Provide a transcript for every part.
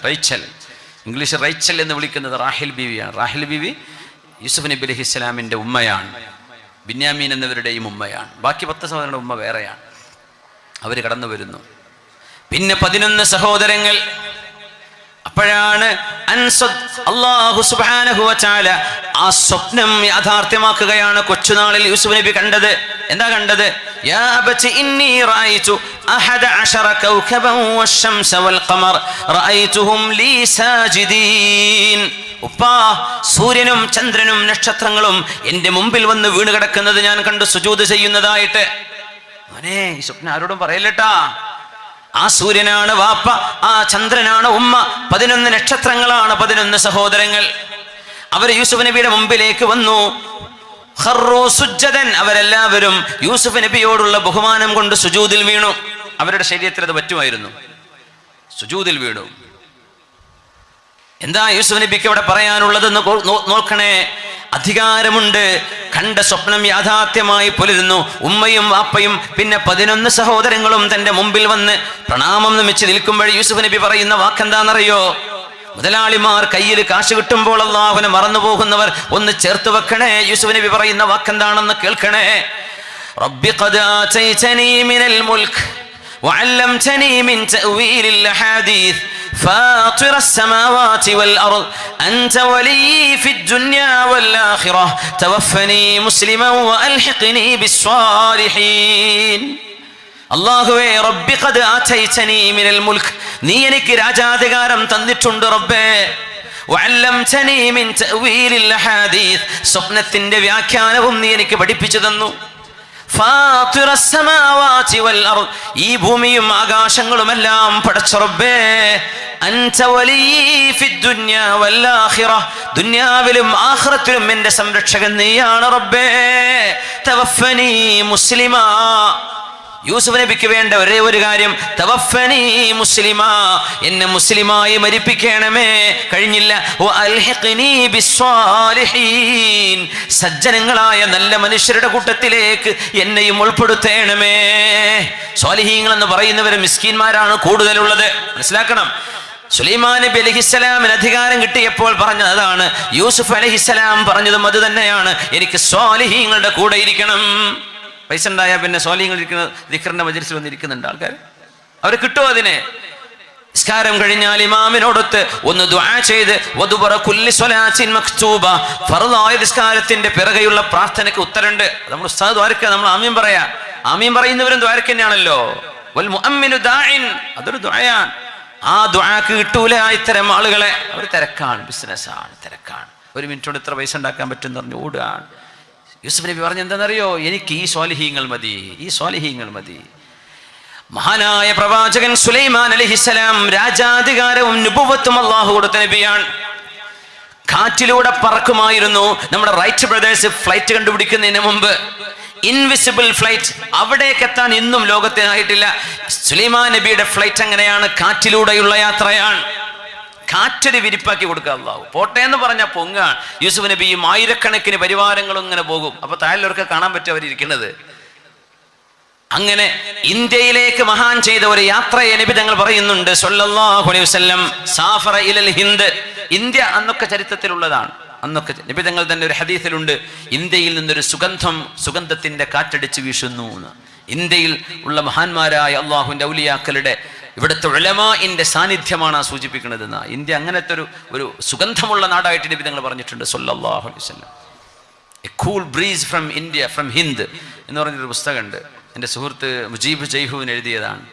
Rachel, English Rachel എന്ന് വിളിക്കുന്നത് റാഹിൽ ബീവിയാണ്. റാഹിൽ ബീവി യൂസുഫ് നബി അലൈഹി ഇസ്ലാമിൻ്റെ ഉമ്മയാണ്, ബിന്യാമീൻ എന്നിവരുടെയും ഉമ്മയാണ്. ബാക്കി 10 സഹോദരങ്ങളുടെ ഉമ്മ വേറെയാണ്. അവർ കടന്നു വരുന്നു. പിന്നെ 11 സഹോദരങ്ങൾ. അപ്പോഴാണ് അല്ലാഹു സുബ്ഹാനഹു വ തആല ആ സ്വപ്നം യാഥാർത്ഥ്യമാക്കുകയാണ്. കൊച്ചുനാളിൽ യൂസുഫ് നബി കണ്ടത് എന്താ കണ്ടത്? യാ അബതി ഇന്നി റഅയ്തു 11 കൗകബൻ വശംസ വൽ ഖമർ റഅയ്തുഹും ലീ സാജിദീൻ. ഉപ്പാ, സൂര്യനും ചന്ദ്രനും നക്ഷത്രങ്ങളും എൻ്റെ മുമ്പിൽ വന്ന് വീണ് കിടക്കുന്നത് ഞാൻ കണ്ടു, സുജൂദ് ചെയ്യുന്നതായിട്ട്. മോനെ, ഈ സ്വപ്നം ആരോടും പറയല്ലട്ടാ. ആ സൂര്യനാണ് വാപ്പ, ആ ചന്ദ്രനാണ് ഉമ്മ, 11 നക്ഷത്രങ്ങളാണ് 11 സഹോദരങ്ങൾ. അവർ യൂസുഫ് നബിയുടെ മുമ്പിലേക്ക് വന്നു. ഖറൂ സുജ്ജദൻ, അവരെല്ലാവരും യൂസുഫ് നബിയോടുള്ള ബഹുമാനം കൊണ്ട് സുജൂദിൽ വീണു. അവരുടെ ശരീരത്തിൽ അത് പറ്റുമായിരുന്നു, സുജൂദിൽ വീണു. എന്താ യൂസുഫ് നബിക്ക് അവിടെ പറയാനുള്ളതെന്ന് നോക്കണേ. അധികാരമുണ്ട്. കണ്ട സ്വപ്നം യാഥാർത്ഥ്യമായി പുലരുന്നു. ഉമ്മയും വാപ്പയും പിന്നെ 11 സഹോദരങ്ങളും തന്റെ മുമ്പിൽ വന്ന് പ്രണാമം നമിച്ച് നിൽക്കുമ്പോൾ യൂസുഫ് നബി പറയുന്ന വാക്കെന്താണെന്നറിയോ? മുതലാളിമാർ കയ്യിൽ കാശ് കിട്ടുമ്പോൾ അല്ലാഹുവിനെ മറന്നു പോകുന്നവർ ഒന്ന് ചേർത്ത് വെക്കണേ. യൂസുഫ് നബി പറയുന്ന വാക്കെന്താണെന്ന് കേൾക്കണേ. റബ്ബി ഖദ് ആതൈതനി മിനൽ മുൽക്ക് വഅല്ലംതനി മിൻ തഅവീലിൽ അഹാദീസ് فاطر السماوات والأرض أنت ولي في الدنيا والآخرة توفني مسلما وألحقني بالصالحين. അല്ലാഹുവേ, റബ്ബി ഖദ് ആതൈതനി മിനൽ മുൽക്ക്, നീ എനിക്ക് രാജാധികാരം തന്നിട്ടുണ്ട് റബ്ബേ. വഅല്ലംതനി മിൻ തഅവീലിൽ അഹാദീസ്, സ്വപ്നത്തിന്റെ വ്യാഖ്യാനവും നീ എനിക്ക് പഠിപ്പിച്ചു തന്നു. ഫാത്തിറ السماوات والأرض, ഈ ഭൂമിയും ആകാശങ്ങളുമെല്ലാം പടച്ച റബ്ബേ. അൻത വലി ഫി ദുനിയ വൽ ആഖിറ, ദുനിയാവിലും ആഖിറത്തിലും എൻ്റെ സംരക്ഷകൻ നീയാണ് റബ്ബേ. തവഫനി മുസ്ലിമാ, യൂസുഫ് നബിക്ക് വേണ്ട ഒരേ ഒരു കാര്യം, തവഫനി മുസ്ലിമാ, എന്നെ മുസ്ലിമായി മരിപ്പിക്കണമേ. കഴിഞ്ഞില്ല. വഅൽഹിഖ്നി ബിസ്സാലിഹീൻ, സജ്ജനങ്ങളായ നല്ല മനുഷ്യരുടെ കൂട്ടത്തിലേക്ക് എന്നെയും ഉൾപ്പെടുത്തണമേ. സ്വാലിഹീങ്ങൾ എന്ന് പറയുന്നവർ മിസ്കീന്മാരാണ് കൂടുതലുള്ളത്, മനസ്സിലാക്കണം. സുലൈമാൻ നബി അലൈഹിസ്സലാമിന് അധികാരം കിട്ടിയപ്പോൾ പറഞ്ഞത് അതാണ്. യൂസുഫ് അലൈഹിസ്സലാം പറഞ്ഞതും അത് തന്നെയാണ്, എനിക്ക് സ്വാലിഹീങ്ങളുടെ കൂടെ ഇരിക്കണം. പൈസ ഉണ്ടായാൽ പിന്നെ സ്വാലിഹീങ്ങൾ ഇരിക്കുന്ന ദിക്റിന്റെ മജ്‌ലിസിൽ വന്നിരിക്കുന്നുണ്ട് ആൾക്കാർ. അവർ കിട്ടുമോ അതിനെ? നിസ്കാരം കഴിഞ്ഞാൽ ഇമാമിനോടൊത്ത് ഒന്ന് ദുആ ചെയ്ത് വദുബറ കുല്ലി സ്വലാത്തിൻ മക്തൂബ, ഫർളായ നിസ്കാരത്തിന്റെ പിറകെയുള്ള പ്രാർത്ഥനയ്ക്ക് ഉത്തരമുണ്ട്. നമ്മൾ ഉസ്താദ് ദ്വാരക്ക, നമ്മൾ ആമീൻ പറയാ. ആമീൻ പറയുന്നവരും ദ്വാരക്ക തന്നെയാണല്ലോ. വൽ മുഅമ്മിനു ദാഇൻ, അതൊരു ദുആയാണ്. ആ ദുആക്ക് കിട്ടൂല ഇത്തരം ആളുകളെ. അവർ തിരക്കാണ്, ബിസിനസ്സാണ്, തിരക്കാണ്. 1 മിനിറ്റ് കൊണ്ട് ഇത്ര പൈസ ഉണ്ടാക്കാൻ പറ്റും എന്ന് പറഞ്ഞ് ഓടുകയാണ്. യൂസുഫ് നബി പറഞ്ഞ എന്താണെന്നറിയോ? എനിക്ക് ഈ സ്വാലിഹീങ്ങൾ മതി, ഈ സ്വാലിഹീങ്ങൾ മതി. മഹാനായ പ്രവാചകൻ സുലൈമാൻ അലൈഹിസ്സലാം രാജാധികാരവും നുബുവത്തും അല്ലാഹു കൊടുത്ത നബിയാണ്. കാറ്റിലൂടെ പറക്കുമായിരുന്നു. നമ്മുടെ റൈറ്റ് ബ്രദേഴ്സ് ഫ്ലൈറ്റ് കണ്ടുപിടിക്കുന്നതിന് മുമ്പ് ഇൻവിസിബിൾ ഫ്ലൈറ്റ്, അവിടേക്ക് എത്താൻ ഇന്നും ലോകത്തിനായിട്ടില്ല. സുലൈമാൻ നബിയുടെ ഫ്ലൈറ്റ് എങ്ങനെയാണ്? കാറ്റിലൂടെയുള്ള യാത്രയാണ്. കാറ്റൊരു വിരിപ്പാക്കി കൊടുക്കുക അല്ലാഹു. പോട്ടെ എന്ന് പറഞ്ഞാൽ പൊങ്ങാണ്. യൂസുഫ് നബിയും ആയിരക്കണക്കിന് പരിവാരങ്ങളും ഇങ്ങനെ പോകും. അപ്പൊ താഴെയുള്ളവർക്ക് കാണാൻ പറ്റും അവരിയ്ക്കുന്നത്. അങ്ങനെ ഇന്ത്യയിലേക്ക് മഹാൻ ചെയ്ത ഒരു യാത്രയെ നബി തങ്ങൾ പറയുന്നുണ്ട് സല്ലല്ലാഹു അലൈഹി വസല്ലം. സാഫറ ഇലൽ ഹിന്ദ്, ഇന്ത്യ അന്നൊക്കെ ചരിത്രത്തിലുള്ളതാണ്. അന്നൊക്കെ നബി തങ്ങൾ തന്നെ ഒരു ഹദീസിലുണ്ട്, ഇന്ത്യയിൽ നിന്നൊരു സുഗന്ധത്തിന്റെ കാറ്റടിച്ച് വീശുന്നു എന്ന്. ഇന്ത്യയിൽ ഉള്ള മഹാന്മാരായ അള്ളാഹുവിന്റെ ഔലിയാക്കളുടെ ഇവിടുത്തെ ഉലമാഇന്റെ സാന്നിധ്യമാണ് സൂചിപ്പിക്കുന്നത്. ഇന്ത്യ അങ്ങനത്തെ ഒരു സുഗന്ധമുള്ള നാടായിട്ട് നബി തങ്ങൾ പറഞ്ഞിട്ടുണ്ട് സല്ലല്ലാഹു അലൈഹി വസല്ലം. A cool breeze from India, from Hind എന്ന് പറഞ്ഞൊരു പുസ്തകമുണ്ട്. എൻ്റെ സുഹൃത്ത് മുജീബ് ജയ്ഹുവിന് എഴുതിയതാണ്.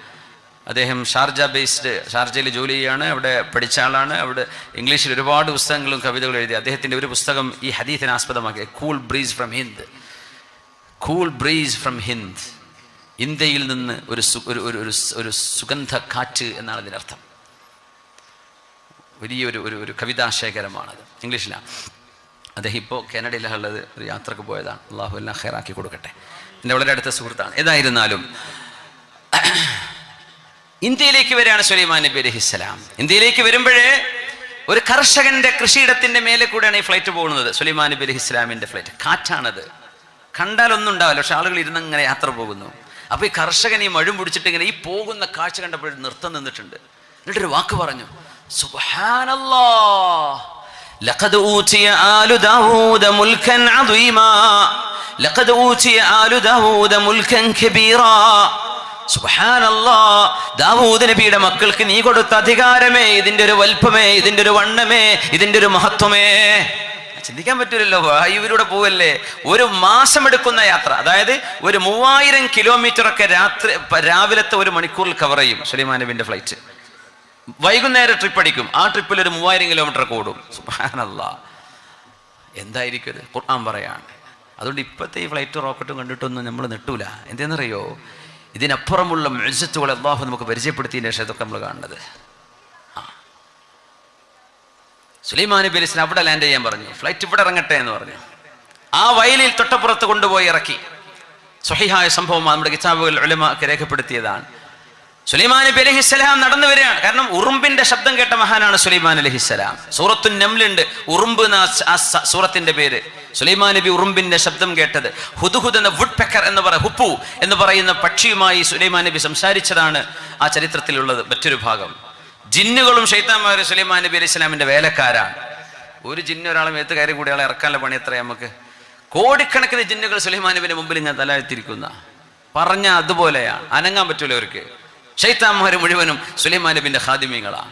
അദ്ദേഹം ഷാർജ ബേസ്ഡ്, ഷാർജയിൽ ജോലി ചെയ്യാണ്, അവിടെ പഠിച്ച ആളാണ്. അവിടെ ഇംഗ്ലീഷിൽ ഒരുപാട് പുസ്തകങ്ങളും കവിതകളും എഴുതി. അദ്ദേഹത്തിൻ്റെ ഒരു പുസ്തകം ഈ ഹദീസിനെ ആസ്പദമാക്കി, cool breeze from Hind. Cool breeze from Hind, ഇന്ത്യയിൽ നിന്ന് ഒരു സുഗന്ധ കാറ്റ് എന്നാണ് അതിനർത്ഥം. വലിയൊരു കവിതാശേഖരമാണത്, ഇംഗ്ലീഷിലാണ്. അദ്ദേഹം ഇപ്പോൾ കാനഡയിലുള്ളത്, ഒരു യാത്രക്ക് പോയതാണ്. അള്ളാഹു എല്ലാം ഖൈറാക്കി കൊടുക്കട്ടെ. എൻ്റെ വളരെ അടുത്ത സുഹൃത്താണ്. ഏതായിരുന്നാലും ഇന്ത്യയിലേക്ക് വരികയാണ് സുലൈമാൻ നബി അലൈഹിസ്സലാം. ഇന്ത്യയിലേക്ക് വരുമ്പോഴേ ഒരു കർഷകന്റെ കൃഷിയിടത്തിന്റെ മേലെ കൂടെയാണ് ഈ ഫ്ലൈറ്റ് പോകുന്നത്. സുലൈമാൻ നബി അലൈഹിസ്സലാമിന്റെ ഫ്ലൈറ്റ്. കാറ്റാണത്, കണ്ടാലൊന്നും ഉണ്ടാവില്ല, പക്ഷെ ആളുകൾ ഇരുന്നങ്ങനെ യാത്ര പോകുന്നു. അപ്പൊ ഈ കർഷകൻ ഈ മഴും പിടിച്ചിട്ട് ഇങ്ങനെ ഈ പോകുന്ന കാഴ്ച കണ്ടപ്പോൾ നൃത്തം നിന്നിട്ടുണ്ട്. എന്നിട്ടൊരു വാക്ക് പറഞ്ഞു, സുബ്ഹാനല്ലാഹ്. ലഖദ് ഊതിയ ആലു ദാവൂദ മുൽക്കൻ അദീമാ ലഖദ് ഊതിയ ആലു ദാവൂദ മുൽക്കൻ കബീറാ. സുബ്ഹാനല്ലാഹ്, ദാവൂദ് നബിയുടെ മക്കൾക്ക് നീ കൊടുത്ത അധികാരമേ, ഇതിന്റെ ഒരു വൽപ്പമേ, ഇതിന്റെ ഒരു വണ്ണമേ, ഇതിന്റെ ഒരു മഹത്വമേ. ചിന്തിക്കാൻ പറ്റൂലല്ലോ. വായുവിലൂടെ പോവല്ലേ, ഒരു മാസം എടുക്കുന്ന യാത്ര, അതായത് ഒരു 3000 കിലോമീറ്റർ ഒക്കെ രാവിലത്തെ 1 മണിക്കൂറിൽ കവർ ചെയ്യും സുലൈമാൻ നബിന്റെ ഫ്ലൈറ്റ്. വൈകുന്നേരം ട്രിപ്പ് അടിക്കും, ആ ട്രിപ്പിൽ ഒരു 3000 കിലോമീറ്റർ ഓടും. സുബ്ഹാനല്ലാഹ്, എന്തായിരിക്കും ഇത്? ഖുർആൻ പറയാണ്. അതുകൊണ്ട് ഇപ്പോഴത്തെ ഈ ഫ്ലൈറ്റ് റോക്കറ്റും കണ്ടിട്ടൊന്നും നമ്മൾ നെട്ടൂല. എന്തെന്നറിയോ, ഇതിനപ്പുറമുള്ള മുഅ്ജിസത്തുകൾ അല്ലാഹു നമുക്ക് പരിചയപ്പെടുത്തിയതിന് ശേഷം ഇതൊക്കെ നമ്മൾ കാണുന്നത്. സുലൈമാൻ നബി അലൈഹി സ്വലാം അവിടെ ലാൻഡ് ചെയ്യാൻ പറഞ്ഞു, ഫ്ലൈറ്റ് ഇവിടെ ഇറങ്ങട്ടെ എന്ന് പറഞ്ഞു. ആ വയലിൽ തൊട്ടപ്പുറത്ത് കൊണ്ടുപോയി ഇറക്കി. സ്വഹീഹായ സംഭവമാണ്, നമ്മുടെ കിതാബുകൾ ഉലമാക്ക് രേഖപ്പെടുത്തിയതാണ്. സുലൈമാൻ നബി അലൈഹിസ്സലാം നടന്നു വരികയാണ്. കാരണം ഉറുമ്പിന്റെ ശബ്ദം കേട്ട മഹാനാണ് സുലൈമാൻ അലൈഹിസ്സലാം. സൂറത്തുൻ നംലുണ്ട്, ഉറുമ്പ് എന്ന സൂറത്തിന്റെ പേര്. സുലൈമാൻ നബി ഉറുമ്പിന്റെ ശബ്ദം കേട്ടത്. ഹുദ്ഹുദ് എന്ന വുഡ് പെക്കർ എന്ന് പറയുന്ന ഹുപ്പു എന്ന് പറയുന്ന പക്ഷിയുമായി സുലൈമാൻ നബി സംസാരിച്ചതാണ് ആ ചരിത്രത്തിലുള്ളത്. മറ്റൊരു ഭാഗം, ജിന്നുകളും ശൈത്താന്മാരും സുലൈമാൻ നബി അലൈഹി സ്വലാമിന്റെ വേലക്കാരാണ്. ഒരു ജിന്ന് ഒരാളെ മേത്ത് കയറി കൂടി ആളെ ഇറക്കാനുള്ള പണി എത്രയാ നമുക്ക്? കോടിക്കണക്കിന് ജിന്നുകൾ സുലൈമാൻ നബിന്റെ മുമ്പിൽ ഇങ്ങനെ തലഴ്ത്തിരിക്കുന്ന, പറഞ്ഞ അതുപോലെയാണ്, അനങ്ങാൻ പറ്റൂല അവർക്ക്. ശൈത്താന്മാർ മുഴുവനും സുലൈമാൻ നബിന്റെ ഖാദിമീങ്ങളാണ്,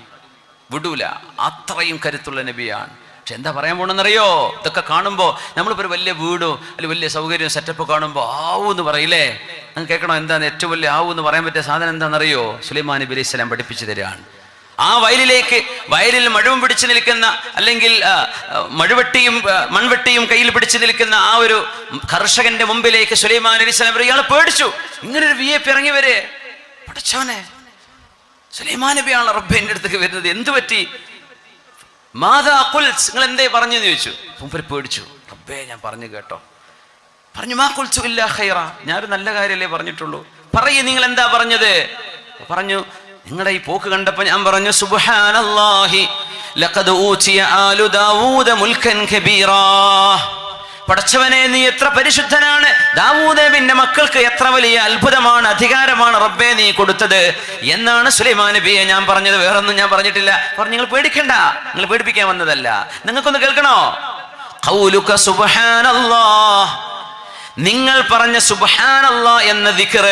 വിടൂല. അത്രയും കരുത്തുള്ള നബിയാണ്. പക്ഷെ എന്താ പറയാൻ പോണെന്നറിയോ? ഇതൊക്കെ കാണുമ്പോൾ നമ്മളിപ്പോൾ ഒരു വലിയ വീടോ അല്ലെങ്കിൽ വലിയ സൗകര്യം സെറ്റപ്പ് കാണുമ്പോൾ ആവൂ എന്ന് പറയില്ലേ? നിങ്ങൾക്ക് കേൾക്കണോ? എന്താണ് ഏറ്റവും വലിയ ആവൂ എന്ന് പറയാൻ പറ്റിയ സാധനം എന്താണെന്നറിയോ? സുലൈമാൻ നബി അലൈഹി സ്വലാം പഠിപ്പിച്ചു തരികയാണ്. ആ വയലിൽ മഴവും പിടിച്ചു നിൽക്കുന്ന, അല്ലെങ്കിൽ മൺവെട്ടിയും കയ്യിൽ പിടിച്ചു നിൽക്കുന്ന ആ ഒരു കർഷകന്റെ മുമ്പിലേക്ക് സുലൈമാൻ അലൈഹി സ്വലാം ഇയാൾ പേടിച്ചു. ഇങ്ങനൊരു VIP ഇറങ്ങി വരെ, പഠിച്ചവനെ, സുലൈമാൻ നബിയാണ് റബ്ബേ എൻ്റെ അടുത്തേക്ക് വരുന്നത്, എന്തു പറ്റി? മാതാ ഖുൽസ്, നിങ്ങൾ എന്തേ പറഞ്ഞു എന്ന് ചോദിച്ചു. മുമ്പ് പേടിച്ചു. റബ്ബേ ഞാൻ പറഞ്ഞു കേട്ടോ. പറഞ്ഞു മാ ഖുൽതു ഇല്ലാ ഖൈറ, ഞാനൊരു നല്ല കാര്യമല്ലേ പറഞ്ഞിട്ടുള്ളൂ, പറയൂ നിങ്ങൾ എന്താ പറഞ്ഞത്? പറഞ്ഞു, നിങ്ങളുടെ ഈ പോക്ക് കണ്ടപ്പോൾ ഞാൻ പറഞ്ഞു, സുബ്ഹാനല്ലാഹി ലഖദ് ഊതിയ ആലു ദാവൂദ മുൽക്കൻ കബീറാ. പടച്ചവനെ, നീ എത്ര പരിശുദ്ധനാണ്, ദാവൂദ് നബിന്റെ മക്കൾക്ക് എത്ര വലിയ അത്ഭുതമാണ്, അധികാരമാണ് റബ്ബേ നീ കൊടുത്തത് എന്നാണ് സുലൈമാൻ നബിയെ ഞാൻ പറഞ്ഞത്. വേറൊന്നും ഞാൻ പറഞ്ഞിട്ടില്ല. പറഞ്ഞു, നിങ്ങൾ പേടിക്കണ്ട, നിങ്ങൾ പേടിപ്പിക്കാൻ വന്നതല്ല. നിങ്ങൾക്കൊന്ന് കേൾക്കണോ? ഖൗലുക സുബ്ഹാനല്ലാഹ്, നിങ്ങൾ പറഞ്ഞ സുബ്ഹാനല്ലാഹ് എന്ന ദിക്ർ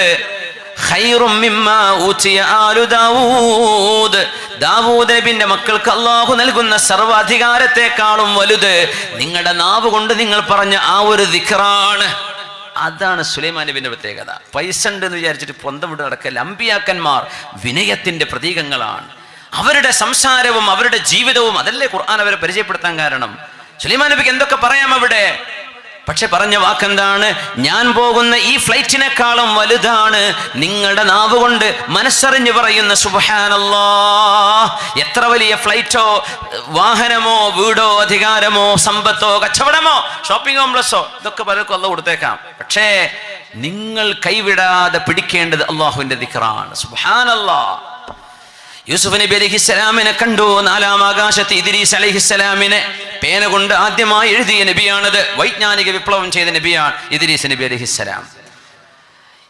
ഖൈറും മിമ്മാ ഊതിയ ആലു ദാവൂദ്, ദാവൂദ് നബിന്റെ മക്കൾക്ക് അല്ലാഹു നൽകുന്ന സർവാധികാരത്തെക്കാളും വലുത് നിങ്ങളുടെ നാവ് കൊണ്ട് നിങ്ങൾ പറഞ്ഞ ആ ഒരു ദിക്റാണ്. അതാണ് സുലൈമാൻ നബിന്റെ പ്രത്യേകത. പൈസ ഉണ്ടെന്ന് വിചാരിച്ചിട്ട് പൊന്തം വിട്ട് നടക്കല്ല. അമ്പിയാക്കന്മാർ വിനയത്തിന്റെ പ്രതീകങ്ങളാണ്. അവരുടെ സംസാരവും അവരുടെ ജീവിതവും അതല്ലേ ഖുർആൻ അവരെ പരിചയപ്പെടുത്താൻ കാരണം. സുലൈമാൻ നബിക്ക് എന്തൊക്കെ പറയാം അവിടെ, പക്ഷെ പറഞ്ഞ വാക്കെന്താണ്? ഞാൻ പോകുന്ന ഈ ഫ്ലൈറ്റിനെക്കാളും വലുതാണ് നിങ്ങളുടെ നാവ് കൊണ്ട് മനസ്സറിഞ്ഞു പറയുന്ന സുബ്ഹാനല്ലാഹ്. എത്ര വലിയ ഫ്ലൈറ്റോ വാഹനമോ വീടോ അധികാരമോ സമ്പത്തോ കച്ചവടമോ ഷോപ്പിംഗ് കോംപ്ലക്സോ ഇതൊക്കെ പലർക്കും അല്ലാഹു കൊടുത്തേക്കാം. പക്ഷേ നിങ്ങൾ കൈവിടാതെ പിടിക്കേണ്ടത് അല്ലാഹുവിന്റെ ദിക്റാണ്. സുബ്ഹാനല്ലാഹ്. യൂസുഫ് നബി അലൈഹിസ്സലാമിനെ കണ്ടു. 4-ാം ആകാശത്ത് ഇദ്രീസ് അലൈഹിസ്സലാമിനെ പേന കൊണ്ട് ആദ്യമായി എഴുതിയ നബിയാണത്. വൈജ്ഞാനിക വിപ്ലവം ചെയ്ത നബിയാണ് ഇദ്രീസ് നബി അലൈഹിസ്സലാം.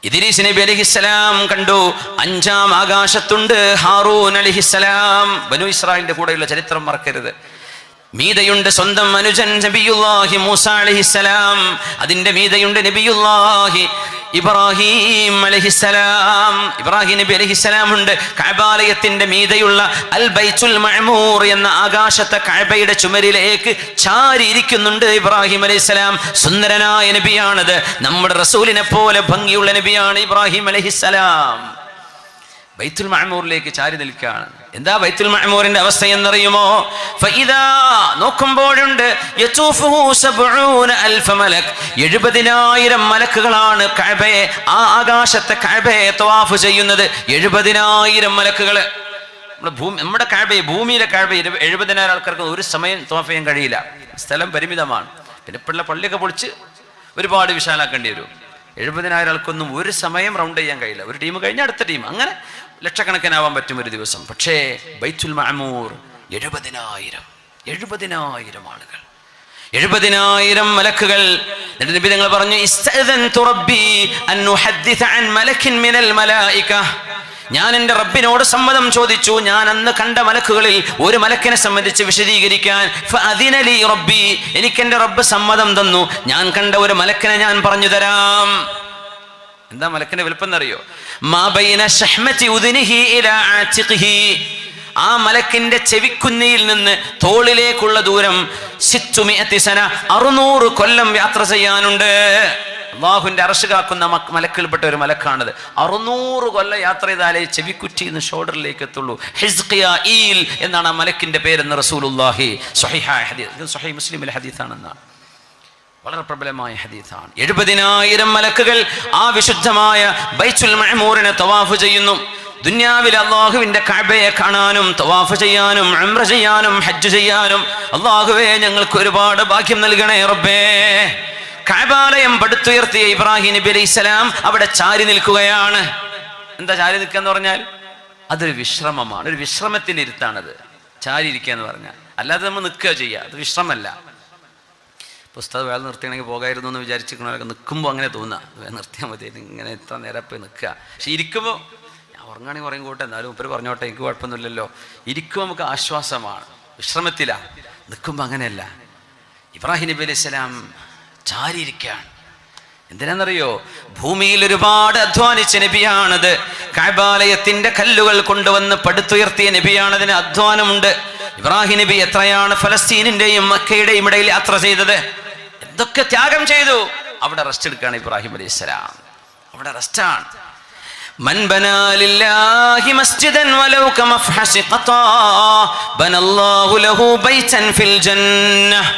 ഇദ്രീസ് നബി അലൈഹിസ്സലാം കണ്ടു. 5-ാം ആകാശത്തുണ്ട് ഹാറൂൻ അലൈഹിസ്സലാം. ബനു ഇസ്രായേലിന്റെ കൂടെയുള്ള ചരിത്രം മറക്കരുത്. മീതയുണ്ട് സ്വന്തം അനുജൻ നബിയുല്ലാഹി മൂസ അലൈഹിസ്സലാം. അതിന്റെ മീതയുണ്ട് നബിയുല്ലാഹി ഇബ്രാഹിം അലൈഹിസ്സലാം. ഇബ്രാഹിം നബി അലൈഹിസ്സലാം ഉണ്ട്. കഅബാലയത്തിന്റെ മീതയുള്ള അൽ ബൈത്തുൽ മഅമൂർ എന്ന ആകാശത്തെ കഅബയുടെ ചുമരിലേക്ക് ചാരി ഇരിക്കുന്നുണ്ട് ഇബ്രാഹിം അലൈഹിസ്സലാം. സുന്ദരനായ നബിയാണത്. നമ്മുടെ റസൂലിനെ പോലെ ഭംഗിയുള്ള നബിയാണ് ഇബ്രാഹിം അലൈഹിസ്സലാം. ബൈത്തുൽ മഅമൂറിലേക്ക് ചാരി നിൽക്കുകയാണ്. എന്താ ബൈത്തുൽ മഅമൂറിന്റെ അവസ്ഥ എന്നറിയുമോ? ഫഇദാ, നോക്കുമ്പോഴുണ്ട്, യതൂഫുഹു 70,000 മലക്, 70,000 മലക്കുകളാണ് കഅബയെ, ആ ആകാശത്തെ കഅബയെ തവാഫ് ചെയ്യുന്നത്. 70,000 മലക്കുകൾ. നമ്മുടെ കഅബയെ, ഭൂമിയിലെ കഅബയെ 70,000 ആൾക്കാർക്ക് ഒരു സമയം തവാഫ് ചെയ്യാൻ കഴിയില്ല. സ്ഥലം പരിമിതമാണ്. പിന്നെ ഇപ്പോഴുള്ള പള്ളിയൊക്കെ പൊളിച്ച് ഒരുപാട് വിശാലാക്കേണ്ടി വരും. 70,000 ആൾക്കൊന്നും ഒരു സമയം റൗണ്ട് ചെയ്യാൻ കഴിയില്ല. ഒരു ടീം കഴിഞ്ഞാൽ അടുത്ത ടീം, അങ്ങനെ ലക്ഷക്കണക്കിനാവാൻ പറ്റും ഒരു ദിവസം. പക്ഷേ ബൈത്തുൽ മഅമൂർ 70,000 ആളുകൾ, 70,000 മലക്കുകൾ. എന്നിട്ട് നബി തങ്ങൾ പറഞ്ഞു, ഇസ്തഅദൻതു റബ്ബി അൻ ഉഹദ്ദിഥ അൻ മലക്കിൻ മിനൽ മലായിക, ഞാൻ എൻ്റെ റബ്ബിനോട് സമ്മതം ചോദിച്ചു. ഞാൻ അന്ന് കണ്ട മലക്കുകളിൽ ഒരു മലക്കിനെ സംബന്ധിച്ച് വിശദീകരിക്കാൻ ഫഅദിന ലി റബ്ബി, എനിക്ക് എൻ്റെ റബ്ബ് സമ്മതം തന്നു. ഞാൻ കണ്ട ഒരു മലക്കിനെ ഞാൻ പറഞ്ഞു തരാം. എന്താ മലക്കിന്റെ വലുപ്പം എന്നറിയോ? മാ ബൈന ശഹ്മതി ഉദ്നിഹി ഇലാ ആതിഖിഹി, ആ മലക്കിന്റെ ചെവിക്കുന്നിയിൽ നിന്ന് തോളിലേക്കുള്ള ദൂരം 600 സന, 600 കൊല്ലം യാത്ര ചെയ്യാനുണ്ട്. അള്ളാഹുവിന്റെ അർശ് കാക്കുന്ന മലക്കിൽപ്പെട്ട ഒരു മലക്കാണത്. 600 കൊല്ലം യാത്ര ചെയ്താലേ ചെവിക്കുറ്റി നിന്ന് ഷോൾഡറിലേക്ക് എത്തുള്ളൂ. ഹിസ്ഖിയായിൽ എന്നാണ് ആ മലക്കിന്റെ പേരെന്ന് റസൂലുള്ളാഹി സ്വഹീഹായ ഹദീസ്, സ്വഹീഹ് മുസ്ലിമിലെ ഹദീസാണെന്നാണ്, വളരെ പ്രബലമായ ഹദീസാണ്. 70,000 മലക്കുകൾ ആ വിശുദ്ധമായ ബൈത്തുൽ മഅമൂറിനെ തവാഫ് ചെയ്യുന്നു. ദുനിയാവിൽ അള്ളാഹുവിന്റെ കഅബയെ കാണാനും തവാഫ് ചെയ്യാനും ഉംറ ചെയ്യാനും ഹജ്ജ് ചെയ്യാനും അള്ളാഹുവേ ഞങ്ങൾക്ക് ഒരുപാട് ഭാഗ്യം നൽകണേ റബ്ബേ. കഅബാലയം പടുത്തുയർത്തിയ ഇബ്രാഹിം നബി അലൈഹിസ്സലാം അവിടെ ചാരി നിൽക്കുകയാണ്. എന്താ ചാരി നിൽക്കുക എന്ന് പറഞ്ഞാൽ? അതൊരു വിശ്രമമാണ്, ഒരു വിശ്രമത്തിന്റെ ഇരുത്താണത് ചാരി ഇരിക്കുക എന്ന് പറഞ്ഞാൽ. അല്ലാതെ നമ്മൾ നിൽക്കുക ചെയ്യുക, അത് വിശ്രമമല്ല. പുസ്തകം വേറെ നിർത്തിയാണെങ്കിൽ പോകായിരുന്നു എന്ന് വിചാരിച്ചിരിക്കണവരൊക്കെ നിൽക്കുമ്പോൾ അങ്ങനെ തോന്നുക, നിർത്തിയാൽ മതി, ഇങ്ങനെ എത്ര നേരം പോയി നിൽക്കുക. പക്ഷെ ഇരിക്കുമ്പോൾ ഞാൻ ഉറങ്ങാണെങ്കിൽ ഉറങ്ങി കൂട്ടെ, എന്നാലും ഉപ്പര് പറഞ്ഞോട്ടെ, എനിക്ക് കുഴപ്പമൊന്നുമില്ലല്ലോ. ഇരിക്കുമ്പോൾ നമുക്ക് ആശ്വാസമാണ്, വിശ്രമത്തിലാണ്. നിൽക്കുമ്പോൾ അങ്ങനെയല്ല. ഇബ്രാഹിം നബി അലൈഹി സ്വലാം ചാരിയിരിക്കുകയാണ്. എന്തിനാണെന്നറിയോ? ഭൂമിയിൽ ഒരുപാട് അധ്വാനിച്ച നബിയാണത്. കഅബാലയത്തിന്റെ കല്ലുകൾ കൊണ്ടുവന്ന് പടുത്തുയർത്തിയ നബിയാണ്. അതിന് അധ്വാനമുണ്ട്. ഇബ്രാഹിം നബി എത്രയാണ് ഫലസ്തീനിന്റെയും മക്കയുടെയും ഇടയിൽ യാത്ര ചെയ്തത്, എന്തൊക്കെ ത്യാഗം ചെയ്തു. അവിടെ റെസ്റ്റ് എടുക്കുകയാണ് ഇബ്രാഹിം അലൈഹിസ്സലാം, അവിടെ റെസ്റ്റാണ്. മൻ ബനാ ലില്ലാഹി മസ്ജിദൻ വലൗ കമഫ്ഹസി ഖതാ ബനല്ലാഹു ലഹു ബൈതൻ ഫിൽ ജന്നഹ്.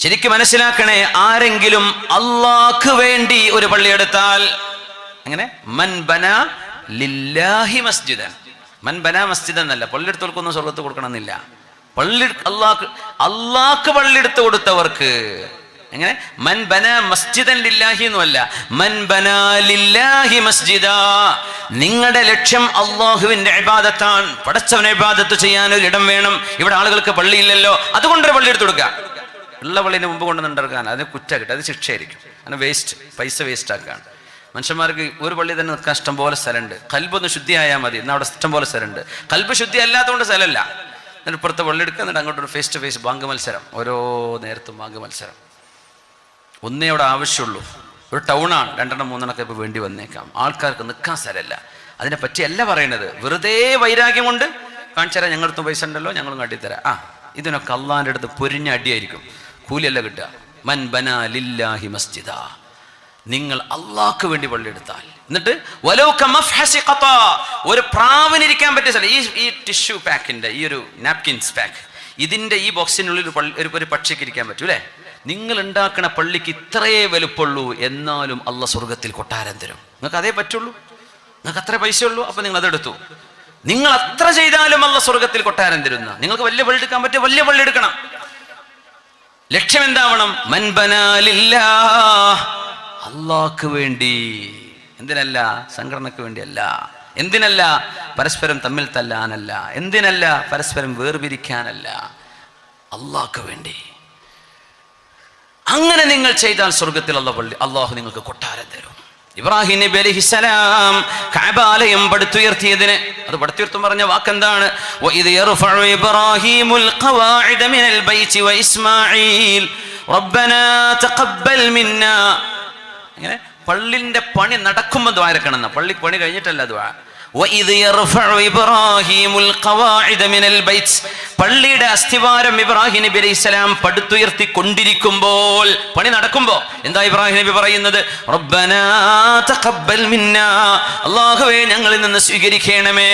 ശരിക്കും മനസ്സിലാക്കണേ, ആരെങ്കിലും അല്ലാഹ്ക്ക് വേണ്ടി ഒരു പള്ളി എടുത്താൽ, അങ്ങനെ മൻ ബനാ ലില്ലാഹി മസ്ജിദൻ, മൻ ബനാ മസ്ജിദൻ എന്നല്ല, പള്ളി എടുത്തവർക്കൊന്നും സ്വർഗത്ത് കൊടുക്കണമെന്നില്ല. പള്ളി അല്ലാഹ്ക്ക് പള്ളി എടുത്തു കൊടുത്തവർക്ക്, എങ്ങനെ മൻ ബനാ മസ്ജിദൻ ലില്ലാഹി എന്നല്ല, മൻ ബനാ ലില്ലാഹി മസ്ജിദാ. നിങ്ങളുടെ ലക്ഷ്യം അള്ളാഹുവിന്റെ ഇബാദത്താണ്. പടച്ചവനെ ഇബാദത്ത് ചെയ്യാൻ ഒരു ഇടം വേണം. ഇവിടെ ആളുകൾക്ക് പള്ളിയില്ലല്ലോ, അതുകൊണ്ടൊരു പള്ളി എടുത്തു കൊടുക്കുക. ഉള്ള പള്ളിന് മുമ്പ് കൊണ്ടുവന്നുണ്ടാക്കാൻ അതിന് കുറ്റ കിട്ടും, അത് ശിക്ഷയായിരിക്കും. അങ്ങനെ വേസ്റ്റ്, പൈസ വേസ്റ്റ് ആക്കാണ്. മനുഷ്യന്മാർക്ക് ഒരു പള്ളി തന്നെ നിൽക്കാൻ ഇഷ്ടം പോലെ സ്ഥലമുണ്ട്. കൽബൊന്ന് ശുദ്ധിയായാൽ മതി, എന്നാൽ അവിടെ ഇഷ്ടം പോലെ സ്ഥലമുണ്ട്. കൽബ് ശുദ്ധി അല്ലാത്തതുകൊണ്ട് സ്ഥലമല്ല. എന്നിട്ട് ഇപ്പുറത്തെ പള്ളി എടുക്കുക, എന്നിട്ട് അങ്ങോട്ടൊരു ഫേസ് ടു ഫേസ് ബാങ്ക് മത്സരം, ഓരോ നേരത്തും ബാങ്ക് മത്സരം. ഒന്നേ അവിടെ ആവശ്യമുള്ളൂ. ഒരു ടൗണാണ്, 2 3 ഇപ്പോൾ വേണ്ടി വന്നേക്കാം. ആൾക്കാർക്ക് നിൽക്കാൻ സ്ഥലമല്ല. അതിനെ പറ്റിയല്ല പറയണത്. വെറുതെ വൈരാഗ്യം കൊണ്ട് കാണിച്ചു തരാം, ഞങ്ങളടുത്ത് പൈസ ഉണ്ടല്ലോ, ഞങ്ങളും കാട്ടിത്തരാം. ഇതിനൊക്കെ അള്ളാഹിൻ്റെ അടുത്ത് പൊരിഞ്ഞ അടിയായിരിക്കും, കൂലിയല്ല കിട്ടുക. മൻ ബനാ ലില്ലാഹി മസ്ജിദാ, നിങ്ങൾ അള്ളാഹ്ക്ക് വേണ്ടി പള്ളി എടുത്താൽ, എന്നിട്ട് വലൗ കമഫ്ഹസി ഖതാ, ഒരു പ്രാവിനിരിക്കാൻ പറ്റിയ സ്ഥലം. ഈ ടിഷ്യൂ പാക്കിന്റെ ഈ ഒരു നാപ്കിൻസ് പാക്ക്, ഇതിന്റെ ഈ ബോക്സിനുള്ളിൽ ഒരു പക്ഷിക്ക് ഇരിക്കാൻ പറ്റൂ അല്ലേ? നിങ്ങൾ ഉണ്ടാക്കുന്ന പള്ളിക്ക് ഇത്രയേ വലുപ്പുള്ളൂ, എന്നാലും അള്ളാഹ് സ്വർഗത്തിൽ കൊട്ടാരം തരും. നിങ്ങൾക്ക് അതേ പറ്റുള്ളൂ, നിങ്ങൾക്ക് അത്ര പൈസ ഉള്ളൂ, അപ്പൊ നിങ്ങൾ അതെടുത്തു. നിങ്ങൾ അത്ര ചെയ്താലും അള്ളാഹ് സ്വർഗത്തിൽ കൊട്ടാരം തരുന്ന. നിങ്ങൾക്ക് വലിയ പള്ളി എടുക്കാൻ പറ്റിയ വലിയ പള്ളി എടുക്കണം. ലക്ഷ്യം എന്താവണം? മൻ ബനാ ലില്ലാഹ്, അള്ളാഹ്ക്ക് വേണ്ടി. എന്തിനല്ല? സംഘടനക്ക് വേണ്ടിയല്ല. എന്തിനല്ല? പരസ്പരം തമ്മിൽ തല്ലാനല്ല. എന്തിനല്ല? പരസ്പരം വേർപിരിക്കാനല്ല. അള്ളാഹ്ക്ക് വേണ്ടി. അങ്ങനെ നിങ്ങൾ ചെയ്താൽ സ്വർഗത്തിൽ അള്ളാഹു നിങ്ങൾക്ക് കൊട്ടാരം തരും. ഇബ്രാഹിം നബി അലൈഹിസ്സലാം കഅബാലയം പടുത്തുയർത്തിയതിന്, അത് പടുത്തുയർത്തും പറഞ്ഞ വാക്കെന്താണ്? വഇദ് യർഫഉ ഇബ്രാഹീമുൽ ഖവാഇദ മിനൽ ബൈതി വഇസ്മാഈൽ റബ്ബനാ തഖബ്ബൽ മിന്നാ. അങ്ങനെ പള്ളിന്റെ പണി നടക്കുമ്പോൾ ദുആ ഇറക്കണം. പള്ളി പണി കഴിഞ്ഞിട്ടല്ല ദുആ. വഇദ് യർഫഉ ഇബ്രാഹീമുൽ ഖവാഇദ മിനൽ ബൈത്ത്, പള്ളിയുടെ അസ്ഥിവാരം ഇബ്രാഹിം നബി അലൈഹിസ്സലാം പടുത്തുയർത്തി കൊണ്ടിരിക്കുമ്പോൾ, പണി നടക്കുമ്പോൾ എന്താ ഇബ്രാഹിം നബി പറയുന്നത്? റബ്ബനാ തഖബ്ബൽ മിന്നാ, അല്ലാഹുവേ ഞങ്ങളിൽ നിന്ന് സ്വീകരിക്കണമേ.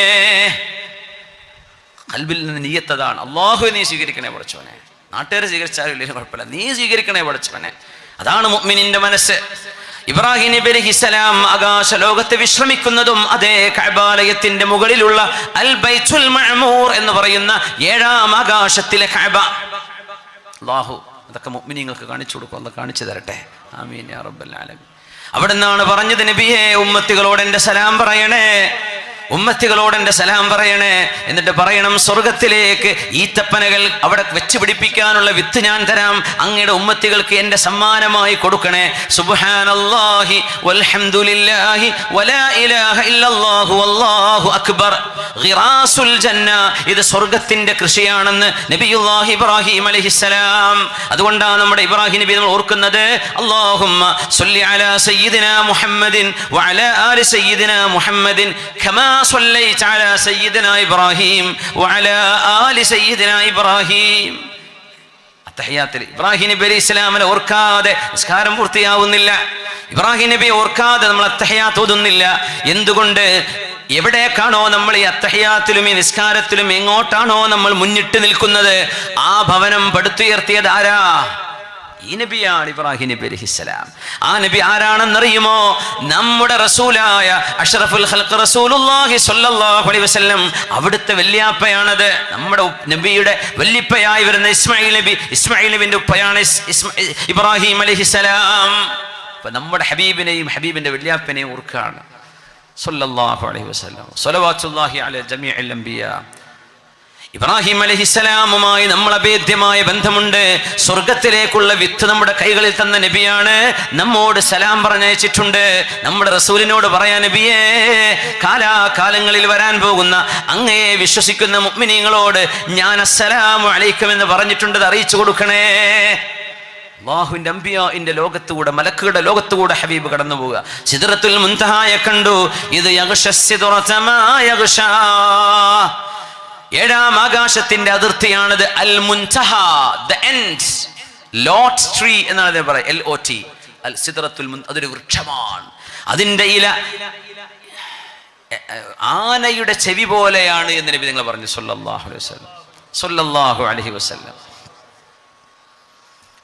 ഖൽബിൽ നിന്ന് നിയ്യത്തതാണ്, അല്ലാഹുവേ നീ സ്വീകരിക്കണേ പടച്ചോനെ. നാട്ടുകാർ സ്വീകരിച്ചാലും ഇല്ലെങ്കിലും കുഴപ്പമില്ല, നീ സ്വീകരിക്കണേ പടച്ചോനെ. അതാണ് മുഅ്മിനിന്റെ മനസ്സ്. ഇബ്രാഹിം നബി അലൈഹിസ്സലാം ആകാശ ലോകത്ത് വിശ്രമിക്കുന്നതും അതേ കഅബാലയത്തിന്റെ മുകളിലുള്ള അൽ ബൈത്തുൽ മഅമൂർ എന്ന് പറയുന്ന 7ാം ആകാശത്തിലെ കഅബ. അല്ലാഹു അതൊക്കെ മുഅ്മിനീങ്ങൾക്ക് കാണിച്ചു കൊടുക്കും, അല്ലാഹു കാണിച്ചു തരട്ടെ. ആമീൻ യാ റബ്ബൽ ആലമീൻ. അവിടെ നിന്നാണ് പറഞ്ഞത്, നബിയെ ഉമ്മത്തികളോട് എൻ്റെ സലാം പറയണേ. ഉമ്മത്തികളോട് എൻ്റെ സലാം പറയണേ. എന്നിട്ട് പറയണം, സ്വർഗത്തിലേക്ക് ഈത്തപ്പനകൾ അവിടെ വെച്ച് പിടിപ്പിക്കാനുള്ള വിത്ത് ഞാൻ തരാം, അങ്ങയുടെ ഉമ്മത്തികൾക്ക് എൻ്റെ സമ്മാനമായി കൊടുക്കണേ. സുബ്ഹാനല്ലാഹി വൽഹംദുലില്ലാഹി വലാ ഇലാഹ ഇല്ലല്ലാഹു വല്ലാഹു അക്ബർ ഗിറാസുൽ ജന്ന. ഇത് സ്വർഗത്തിന്റെ കൃഷിയാണെന്ന് നബിയുല്ലാഹി ഇബ്രാഹിം അലൈഹിസ്സലാം. അതുകൊണ്ടാണ് നമ്മുടെ ഇബ്രാഹിം നബി നമ്മൾ ഓർക്കുന്നത്, അല്ലാഹുമ്മ സ്വല്ലി അലാ സയ്യിദിനാ മുഹമ്മദിൻ വഅലാ ആലി സയ്യിദിനാ മുഹമ്മദിൻ കമാ സ്വല്ലൈത അലാ സയ്യിദിനാ ഇബ്രാഹിം വഅലാ ആലി സയ്യിദിനാ ഇബ്രാഹിം. അത്തഹിയാത്തിൽ ഇബ്രാഹിം നബി അലൈഹിസ്സലാമിനെ ഓർക്കാതെ നിസ്കാരം പൂർത്തിയാവുന്നില്ല. ഇബ്രാഹിം നബി ഓർക്കാതെ നമ്മൾ അത്തഹിയാത്ത് ഓതുന്നില്ല. എന്തുകൊണ്ട്? എവിടേക്കാണോ നമ്മൾ ഈ അത്തഹിയാത്തിലും ഈ നിസ്കാരത്തിലും എങ്ങോട്ടാണോ നമ്മൾ മുന്നിട്ട് നിൽക്കുന്നത്, ആ ഭവനം പടുത്തുയർത്തിയത് ആരാ? ഈ നബിയാണ്, ഇബ്രാഹിം നബി അലൈഹിസ്സലാം. ആ നബി ആരാണെന്നറിയുമോ? നമ്മുടെ റസൂലായ അഷ്റഫുൽ ഖൽഖ് റസൂലുള്ളാഹി സ്വല്ലല്ലാഹു അലൈഹി വസല്ലം, അവിടുത്തെ വല്യാപ്പയാണത്. നമ്മുടെ നബിയുടെ വല്യപ്പയായി വരുന്ന ഇസ്മായിൽ നബിന്റെ ഉപ്പയാണ് ഇബ്രാഹിം അലൈഹിസ്സലാം. അപ്പൊ നമ്മുടെ ഹബീബിനെയും ഹബീബിന്റെ വല്യാപ്പനെയും ഓർക്കാണ് സ്വല്ലല്ലാഹു അലൈഹി വസല്ലം. സ്വലവാത്തുല്ലാഹി അലാ ജമീഇൽ അംബിയാ. ഇബ്രാഹിം അലൈഹിസ്സലാമുമായി നമ്മൾ അഭേദ്യമായ ബന്ധമുണ്ട്. സ്വർഗത്തിലേക്കുള്ള വിത്ത് നമ്മുടെ കൈകളിൽ തന്ന നബിയാണ്. നമ്മോട് സലാം പറഞ്ഞയച്ചിട്ടുണ്ട്. നമ്മുടെ റസൂലിനോട് പറയാൻ, നബിയേ, കാലാകാലങ്ങളിൽ വരാൻ പോകുന്ന അങ്ങയെ വിശ്വസിക്കുന്ന മുഅ്മിനീങ്ങളോട് ഞാൻ അസ്സലാമു അലൈക്കും എന്ന് പറഞ്ഞിട്ടുണ്ട്, അറിയിച്ചു കൊടുക്കണേ. അല്ലാഹുവിന്റെ അംബിയാഇന്റെ ലോകത്തുകൂടെ, മലക്കുകളുടെ ലോകത്തുകൂടെ ഹബീബ് കടന്നു പോവുക. സിദ്റത്തുൽ മുൻതഹായെ കണ്ടു. ഇത് യഗ്ശസ്സിദ്റത മാ യഗ്ശാ, ഏഴാം ആകാശത്തിന്റെ അതിർത്തിയാണത്. അൽ Munthaha, the end, lot tree എന്നാണ് പറയുക, LOT, അൽ സിദ്റത്തുൽ മുൻതഹ. അതൊരു വൃക്ഷമാണ്. അതിന്റെ ഇല ആനയുടെ ചെവി പോലെയാണ് എന്ന് നബി നിങ്ങൾ പറഞ്ഞു സ്വല്ലല്ലാഹു അലൈഹി വസല്ലം. സ്വല്ലല്ലാഹു അലൈഹി വസല്ലം.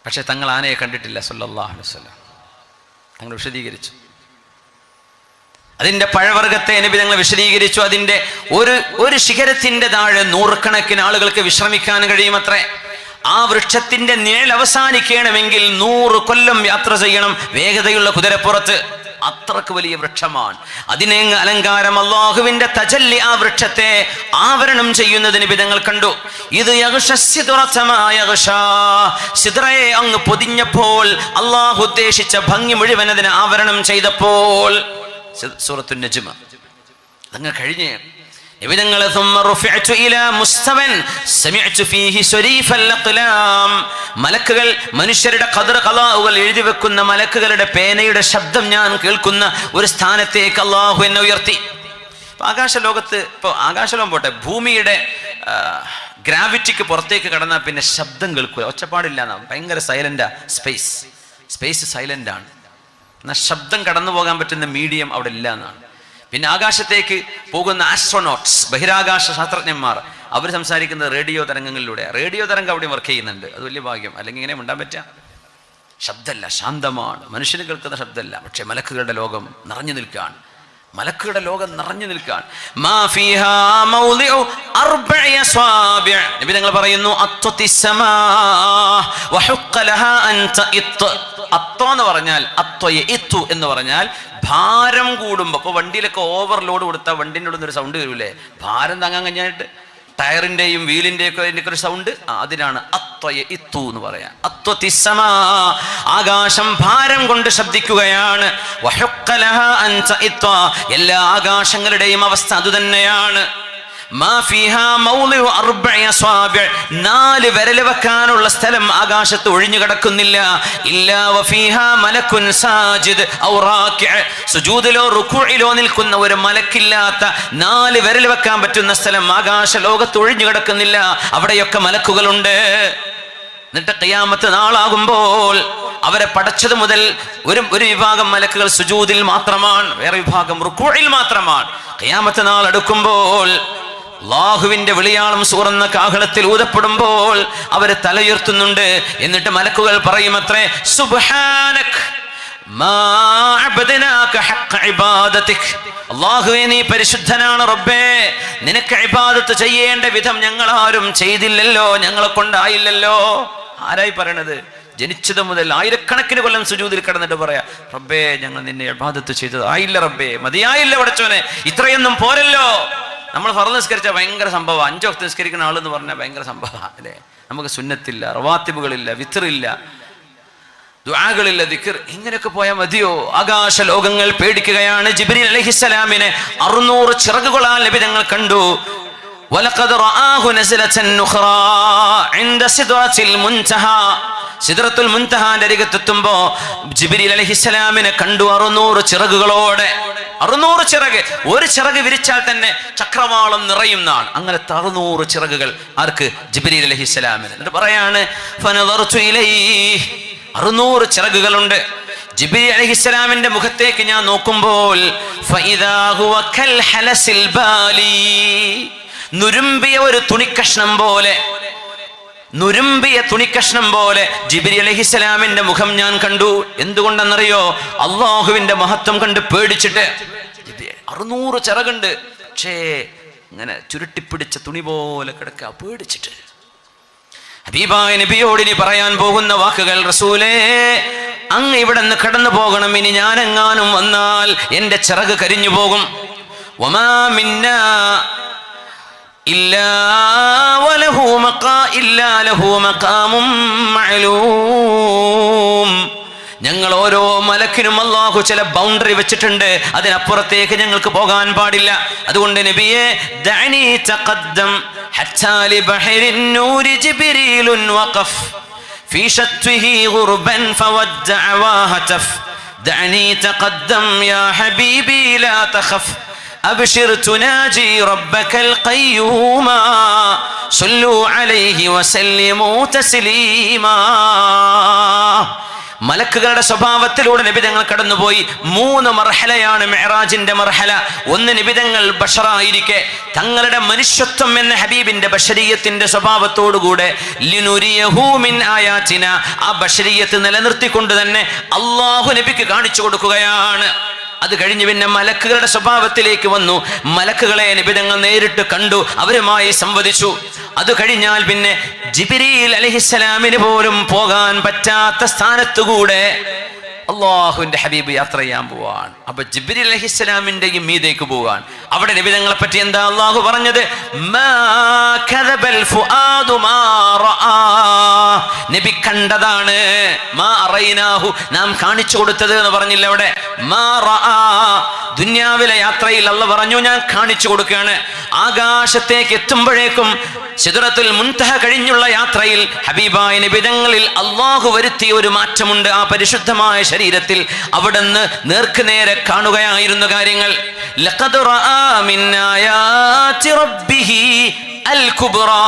പക്ഷെ തങ്ങൾ ആനയെ കണ്ടിട്ടില്ല സ്വല്ലല്ലാഹു അലൈഹി വസല്ലം. തങ്ങൾ വിശദീകരിച്ചു. അതിന്റെ പഴവർഗത്തെ നബി തങ്ങൾ വിശദീകരിച്ചു. അതിന്റെ ഒരു ശിഖരത്തിന്റെ താഴെ നൂറുകണക്കിന് ആളുകൾക്ക് വിശ്രമിക്കാൻ കഴിയുമത്രേ. ആ വൃക്ഷത്തിന്റെ നിഴൽ അവസാനിക്കണമെങ്കിൽ 100 കൊല്ലം യാത്ര ചെയ്യണം വേഗതയുള്ള കുതിരപ്പുറത്ത്. അത്രക്ക് വലിയ വൃക്ഷമാണ്. അതിനെ അലങ്കാരം, അല്ലാഹുവിന്റെ തജല്ലി ആ വൃക്ഷത്തെ ആവരണം ചെയ്യുന്നതിന് വിധങ്ങൾ കണ്ടു. ഇത് സിദ്റയെ അങ്ങ് പൊതിഞ്ഞപ്പോൾ, അല്ലാഹു ഉദ്ദേശിച്ച ഭംഗി മുഴുവൻ അതിനെ ആവരണം ചെയ്തപ്പോൾ, സൂറത്തുൻ നജ്മ അതങ്ങ് കഴിഞ്ഞ് നബിതങ്ങളെ മലക്കുകൾ, മനുഷ്യരുടെ ഖദർ ഖലാഉകൾ എഴുതി വെക്കുന്ന മലക്കുകളുടെ പേനയുടെ ശബ്ദം ഞാൻ കേൾക്കുന്ന ഒരു സ്ഥാനത്തേക്ക് അല്ലാഹു എന്നെ ഉയർത്തി. ആകാശലോകത്ത്, ഇപ്പോൾ ആകാശലോകം പോട്ടെ, ഭൂമിയുടെ ഗ്രാവിറ്റിക്ക് പുറത്തേക്ക് കടന്നാൽ പിന്നെ ശബ്ദം കേൾക്കുക, ഒച്ചപ്പാടില്ല എന്നാണ്. ഭയങ്കര സൈലന്റാ സ്പേസ് സൈലന്റാണ്. എന്നാൽ ശബ്ദം കടന്നു പോകാൻ പറ്റുന്ന മീഡിയം അവിടെ ഇല്ല എന്നാണ്. പിന്നെ ആകാശത്തേക്ക് പോകുന്ന ആസ്ട്രോനോട്ട്സ്, ബഹിരാകാശ ശാസ്ത്രജ്ഞന്മാർ, അവർ സംസാരിക്കുന്നത് റേഡിയോ തരംഗങ്ങളിലൂടെ. റേഡിയോ തരംഗം അവിടെ വർക്ക് ചെയ്യുന്നുണ്ട്. അത് വലിയ ഭാഗ്യം. അല്ലെങ്കിൽ ഇങ്ങനെ ഉണ്ടാൻ പറ്റുക? ശബ്ദമല്ല, ശാന്തമാണ്, മനുഷ്യന് കേൾക്കുന്ന ശബ്ദമല്ല. പക്ഷെ മലക്കുകളുടെ ലോകം നിറഞ്ഞു നിൽക്കുകയാണ്. മലക്കുകളുടെ ലോകം നിറഞ്ഞു നിൽക്കാൻ. നബി തങ്ങൾ പറയുന്നു, അത്വ എന്ന് പറഞ്ഞാൽ, എന്ന് പറഞ്ഞാൽ ഭാരം കൂടുമ്പോ. ഇപ്പൊ വണ്ടിയിലൊക്കെ ഓവർലോഡ് കൊടുത്താൽ വണ്ടിൻ്റെ ഉള്ളിൽ ഒരു സൗണ്ട് വരൂലേ, ഭാരം താങ്ങാൻ കഴിഞ്ഞായിട്ട്, ടയറിന്റെയും വീലിന്റെയും ഒക്കെ അതിന്റെ ഒരു സൗണ്ട്, അതിനാണ് എന്ന് പറയാൻ. ആകാശം ഭാരം കൊണ്ട് ശബ്ദിക്കുകയാണ്. എല്ലാ ആകാശങ്ങളുടെയും അവസ്ഥ അതുതന്നെയാണ്. 4 വിരൽ വെക്കാനുള്ള സ്ഥലം ആകാശത്ത് ഒഴിഞ്ഞു കിടക്കുന്നില്ല. സുജൂദിലോ റുകൂഇലോ നിൽക്കുന്ന ഒരു മലക്കില്ലാത്ത 4 വിരൽ വെക്കാൻ പറ്റുന്ന സ്ഥലം ആകാശ ലോകത്ത് ഒഴിഞ്ഞു കിടക്കുന്നില്ല. അവിടെയൊക്കെ മലക്കുകളുണ്ട്. എന്നിട്ട് ഖിയാമത്ത് നാളാകുമ്പോൾ അവരെ പടച്ചത് മുതൽ ഒരു വിഭാഗം മലക്കുകൾ സുജൂദിൽ മാത്രമാണ്, വേറെ വിഭാഗം റുകൂഇൽ മാത്രമാണ്. ഖിയാമത്ത് നാൾ അടുക്കുമ്പോൾ അല്ലാഹുവിന്റെ വിളിയാളം സൂറന്ന കാഹളത്തിൽ ഊതപ്പെടുമ്പോൾ അവര് തലയുയർത്തുന്നുണ്ട്. എന്നിട്ട് മലക്കുകൾ പറയുമത്രേ, സുബ്ഹാനക് മാ അബ്ദനാക ഹഖ് ഇബാദതിക്. അല്ലാഹുവേ, നീ പരിശുദ്ധനാണ് റബ്ബേ, നിനക്ക് ഇബാദത്ത് ചെയ്യേണ്ട വിധം ഞങ്ങൾ ആരും ചെയ്തില്ലല്ലോ, ഞങ്ങളെ കൊണ്ടായില്ലല്ലോ. ആരായി പറയണത്? ജനിച്ചത് മുതൽ ആയിരക്കണക്കിന് കൊല്ലം സുജൂദിൽ കിടന്നിട്ട് പറയാ, റബ്ബേ ഞങ്ങൾ നിന്നെ ഇബാദത്ത് ചെയ്തത് ആയില്ല റബ്ബേ, മതിയായില്ല പടച്ചോനെ, ഇത്രയൊന്നും പോരല്ലോ. നമ്മൾ ഫർള് നിസ്കരിച്ച ഭയങ്കര സംഭവം, 5 വക്ത് നിസ്കരിക്കുന്ന ആളെന്ന് പറഞ്ഞാൽ ഭയങ്കര സംഭവമാണ് അല്ലേ. നമുക്ക് സുന്നത്തില്ല, റവാത്തിബുകളില്ല, വിത്റില്ല, ദുആകളില്ല, ദിക്ർ, ഇങ്ങനെയൊക്കെ പോയാൽ മതിയോ? ആകാശ ലോകങ്ങൾ പേടിക്കുകയാണ്. ജിബ്രീൽ അലൈഹിസ്സലാമിനെ 600 ചിറകുകളാൽ നബി തങ്ങൾ കണ്ടു. വലഖദ് റആഹു നസ്ലതൻ ഉഖറാ ഇൻദ സിദ്റത്തിൽ മുൻതഹ. സിദ്റത്തുൽ മുൻതഹാന്റെ അരികത്തെത്തുമ്പോ ജിബ്രീൽ അലൈഹിസ്സലാമിനെ കണ്ടു 600 ചിറകുകളോടെ. 600 ചിറക്, ഒരു ചിറക് വിരിച്ചാൽ തന്നെ ചക്രവാളം നിറയുന്നതാണ്. അങ്ങനത്തെ 600 ചിറകുകൾ ആർക്ക്? ജിബ്രീൽ അലൈഹിസ്സലാമിന്. എന്നിട്ട് പറയാണ് ഫനദർതു ഇലൈഹി, 600 ചിറകുകളുണ്ട്. ജിബ്രീൽ അലൈഹിസ്സലാമിന്റെ മുഖത്തേക്ക് ഞാൻ നോക്കുമ്പോൾ ഫഇദാ ഹുവ കൽ ഹലസിൽ ബാലി, നുരുമ്പിയ ഒരു തുണിക്കഷ്ണം പോലെ, നുരുമ്പിയ തുണിക്കഷ്ണം പോലെ ജിബ്രീൽ അലൈഹിസ്സലാമിന്റെ മുഖം ഞാൻ കണ്ടു. എന്തുകൊണ്ടെന്നറിയോ? അള്ളാഹുവിന്റെ മഹത്വം കണ്ട് പേടിച്ചിട്ട്. 600 ചിറകുണ്ട്, പക്ഷേ ഇങ്ങനെ ചുരുട്ടിപ്പിടിച്ച തുണി പോലെ കിടക്കുക, പേടിച്ചിട്ട്. ഹബീബായ നബിയോട് ഇനി പറയാൻ പോകുന്ന വാക്കുകൾ, റസൂലേ അങ്ങ് ഇവിടെ നിന്ന് കടന്നു പോകണം, ഇനി ഞാനെങ്ങാനും വന്നാൽ എന്റെ ചിറക് കരിഞ്ഞു പോകും. വമാ മിന്നാ ഇല്ലാ ലഹു മഖാമും മഅലൂം. ഞങ്ങൾ ഓരോ മലക്കിനും അല്ലാഹു ചില ബൗണ്ടറി വെച്ചിട്ടുണ്ട്, അതിനപ്പുറത്തേക്ക് ഞങ്ങൾക്ക് പോകാൻ പാടില്ല. അതുകൊണ്ട് നബിയെ ദഅനി തഖദ്ദം ഹത്താ ലിബഹരിൻ നൂരി ജിബ്രീലുൻ വഖഫ് ഫീ ശത്വിഹി ഗുർബൻ ഫവദ്ദഅ വഹതഫ് ദഅനി തഖദ്ദം യാ ഹബീബി ലാ തഖഫ് أبشر تناجي ربك القيوما صلوا عليه وسلموا تسليما. മലക്കുകളുടെ സ്വഭാവത്തിലൂടെ നബിതങ്ങൾ കടന്നുപോയി. 3 മർഹലയാണ് മിഅ്റാജിന്റെ മർഹല. 1 നബിതങ്ങൾ ബഷറായിരിക്കെ തങ്ങളുടെ മനുഷ്യത്വം എന്ന ഹബീബിന്റെ ബഷരീയത്തിന്റെ സ്വഭാവത്തോടുകൂടെ ലിനുരിയഹു മിൻ ആയാതിന, ആ ബഷരീയത്ത് നിലനിർത്തിക്കൊണ്ട് തന്നെ അല്ലാഹു നബിക്ക് കാണിച്ചു കൊടുക്കുകയാണ്. അത് കഴിഞ്ഞ് പിന്നെ മലക്കുകളുടെ സ്വഭാവത്തിലേക്ക് വന്നു. മലക്കുകളെ നബിതങ്ങൾ നേരിട്ട് കണ്ടു, അവരുമായി സംവദിച്ചു. അത് കഴിഞ്ഞാൽ പിന്നെ ജിബ്രീൽ അലൈഹിസ്സലാമിന് പോലും പോകാൻ പറ്റാത്ത സ്ഥാനത്തുകൂടെ അള്ളാഹുവിന്റെ ഹബീബ് യാത്ര ചെയ്യാൻ പോവാൻ. അപ്പൊ ജിബ്രീൽ അലൈഹിസ്സലാമിന്റെയും മീതേക്ക് പോവാൻ. അവിടെ നബിതങ്ങളെ പറ്റി എന്താ അള്ളാഹു പറഞ്ഞത്? മാ കദബൽ ഫുആദു മാ റആ, നബി കണ്ടതാണ്. മാ അറൈനാഹു, നാം കാണിച്ചു കൊടുത്തത് എന്ന് പറഞ്ഞില്ല അവിടെ. മാ റആ, ദുനിയാവിലെ യാത്രയിൽ അല്ലാഹു പറഞ്ഞു ഞാൻ കാണിച്ചു കൊടുക്കുകയാണ്. ആകാശത്തേക്ക് എത്തുമ്പോഴേക്കും സിദ്റത്തുൽ മുൻതഹ കഴിഞ്ഞുള്ള യാത്രയിൽ ഹബീബായ നബിതങ്ങളിൽ അല്ലാഹു വരുത്തിയ ഒരു മാറ്റമുണ്ട്. ആ പരിശുദ്ധമായ ശരീരത്തിൽ അവിടുന്ന് നേർക്കുനേരെ കാണുകയായിരുന്നു കാര്യങ്ങൾ. ലഖദ് റആ മിൻ ആയാതി റബ്ബിഹി അൽ കുബ്റാ.